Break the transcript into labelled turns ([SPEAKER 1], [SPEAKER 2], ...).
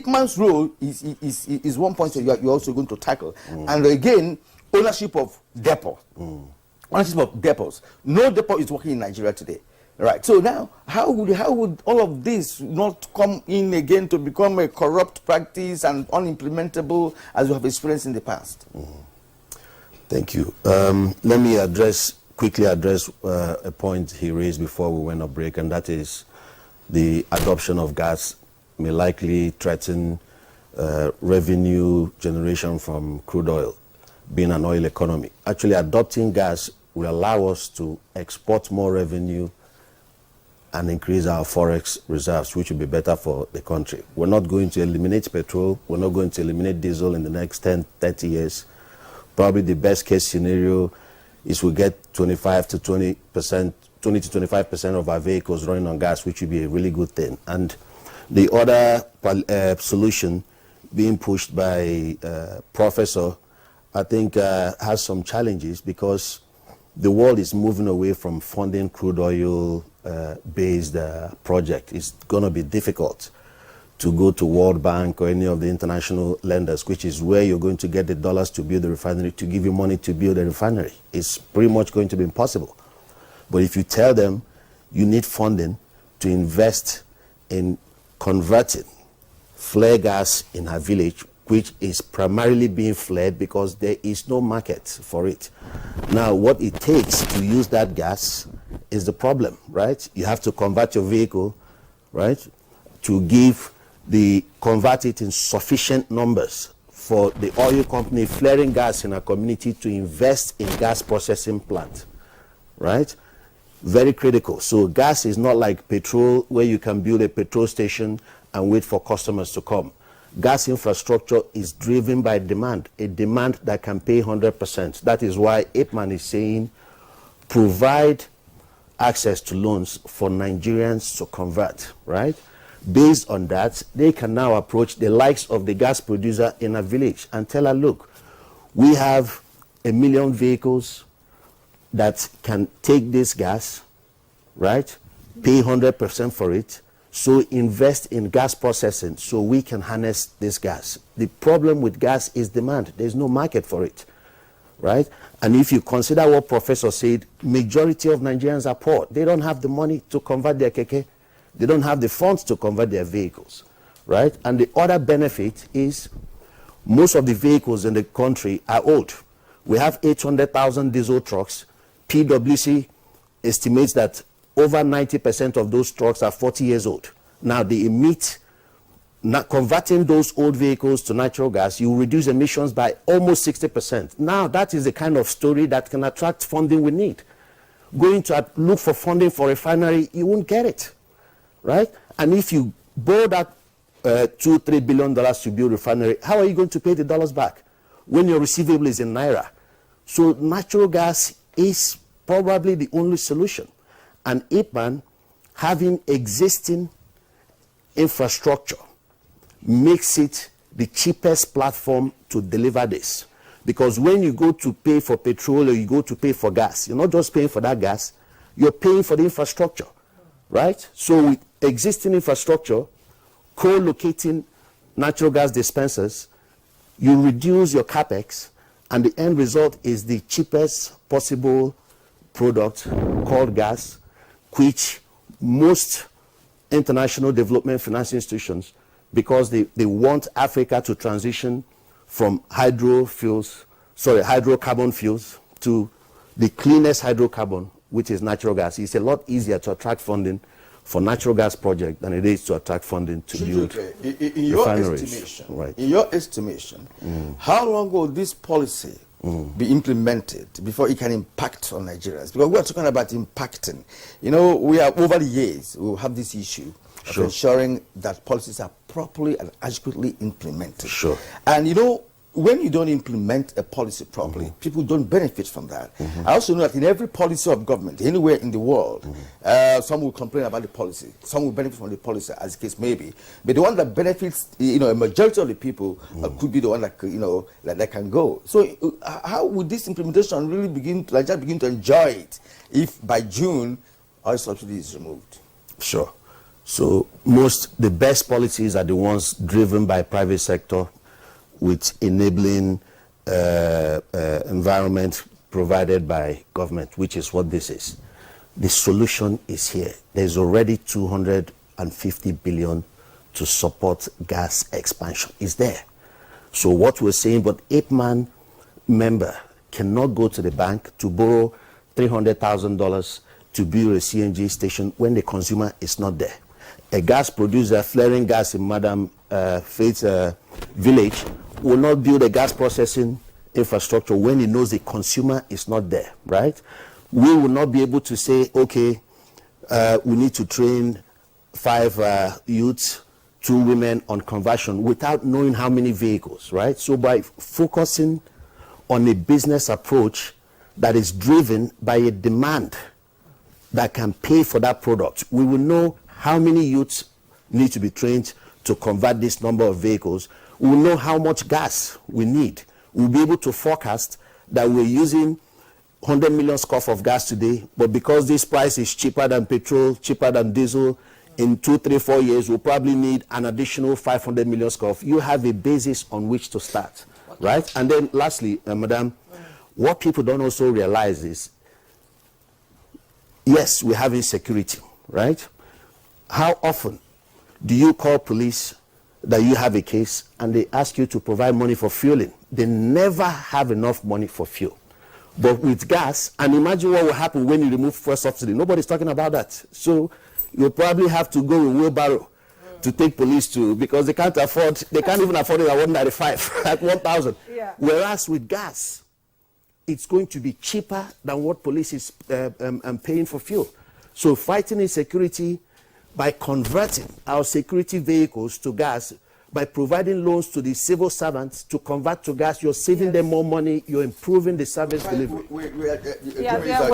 [SPEAKER 1] Ipman's role is one point that you're also going to tackle. And again, ownership of depot. Ownership of depots. No depot is working in Nigeria today. Right. So now, how would all of this not come in again to become a corrupt practice and unimplementable as we have experienced in the past?
[SPEAKER 2] Thank you. Let me quickly address a point he raised before we went on break, and that is the adoption of gas may likely threaten revenue generation from crude oil, being an oil economy. Actually, adopting gas will allow us to export more revenue and increase our forex reserves, which will be better for the country. We're not going to eliminate petrol. We're not going to eliminate diesel in the next 10, 30 years. Probably the best case scenario is we get 25 to 20%, 20 to 25% of our vehicles running on gas, which would be a really good thing. And the other solution being pushed by Professor, I think has some challenges because the world is moving away from funding crude oil based project. It's going to be difficult to go to World Bank or any of the international lenders, which is where you're going to get the dollars to build the refinery, to give you money to build a refinery. It's pretty much going to be impossible. But if you tell them you need funding to invest in converting flare gas in a village, which is primarily being flared because there is no market for it. Now, what it takes to use that gas is the problem, right? You have to convert your vehicle, right, to convert it in sufficient numbers for the oil company flaring gas in a community to invest in gas processing plant, right? Very critical. So gas is not like petrol where you can build a petrol station and wait for customers to come. Gas infrastructure is driven by demand, a demand that can pay 100%. That is why Ipman is saying provide access to loans for Nigerians to convert, right? Based on that, they can now approach the likes of the gas producer in a village and tell her, look, we have 1 million vehicles that can take this gas, right? Pay 100% for it. So invest in gas processing so we can harness this gas. The problem with gas is demand. There's no market for it, right? And if you consider what Professor said, majority of Nigerians are poor. They don't have the money to convert their keke. They don't have the funds to convert their vehicles, right? And the other benefit is most of the vehicles in the country are old. We have 800,000 diesel trucks. PwC estimates that over 90% of those trucks are 40 years old. Now, they emit, converting those old vehicles to natural gas, you reduce emissions by almost 60%. Now, that is the kind of story that can attract funding we need. Going to look for funding for a refinery, you won't get it, right? And if you borrow that $2-3 billion to build a refinery, how are you going to pay the dollars back when your receivable is in Naira? So natural gas is probably the only solution. And Ipman, having existing infrastructure, makes it the cheapest platform to deliver this. Because when you go to pay for petrol or you go to pay for gas, you're not just paying for that gas, you're paying for the infrastructure, right? So with existing infrastructure, co-locating natural gas dispensers, you reduce your capex, and the end result is the cheapest possible product called gas, which most international development finance institutions, because they want Africa to transition from hydrocarbon fuels to the cleanest hydrocarbon, which is natural gas. It's a lot easier to attract funding for natural gas project than it is to attract funding to build refineries.
[SPEAKER 1] In your estimation, how long will this policy be implemented before it can impact on Nigerians? Because we're talking about impacting. You know, we have over the years, we'll have this issue of ensuring that policies are properly and adequately implemented. And you know, when you don't implement a policy properly, people don't benefit from that. I also know that in every policy of government, anywhere in the world, some will complain about the policy, some will benefit from the policy, as the case may be. But the one that benefits, you know, a majority of the people could be the one that, you know, that can go. So how would this implementation really begin to enjoy it if by June oil subsidy is removed?
[SPEAKER 2] Sure. So the best policies are the ones driven by private sector with enabling environment provided by government, which is what this is. The solution is here. There's already 250 billion to support gas expansion. It's there. So what we're saying, but eight-man member cannot go to the bank to borrow $300,000 to build a CNG station when the consumer is not there. A gas producer flaring gas in Madam Faith's village will not build a gas processing infrastructure when he knows the consumer is not there, right? We will not be able to say, okay, we need to train 5 youths, 2 women on conversion without knowing how many vehicles, right? So by focusing on a business approach that is driven by a demand that can pay for that product, we will know how many youths need to be trained to convert this number of vehicles. We will know how much gas we need. We'll be able to forecast that we're using 100 million scoff of gas today, but because this price is cheaper than petrol, cheaper than diesel, in 2, 3, 4 years, we'll probably need an additional 500 million scoff. You have a basis on which to start, right? And then lastly, Madam, what people don't also realize is, yes, we have insecurity, right? How often do you call police that you have a case and they ask you to provide money for fueling? They never have enough money for fuel. But with gas, and imagine what will happen when you remove fuel subsidy. Nobody's talking about that. So you'll probably have to go with wheelbarrow to take police to, because they can't even afford it at 195, at 1,000. Yeah. Whereas with gas, it's going to be cheaper than what police is paying for fuel. So fighting insecurity by converting our security vehicles to gas, by providing loans to the civil servants to convert to gas, you're saving them more money, you're improving the service delivery.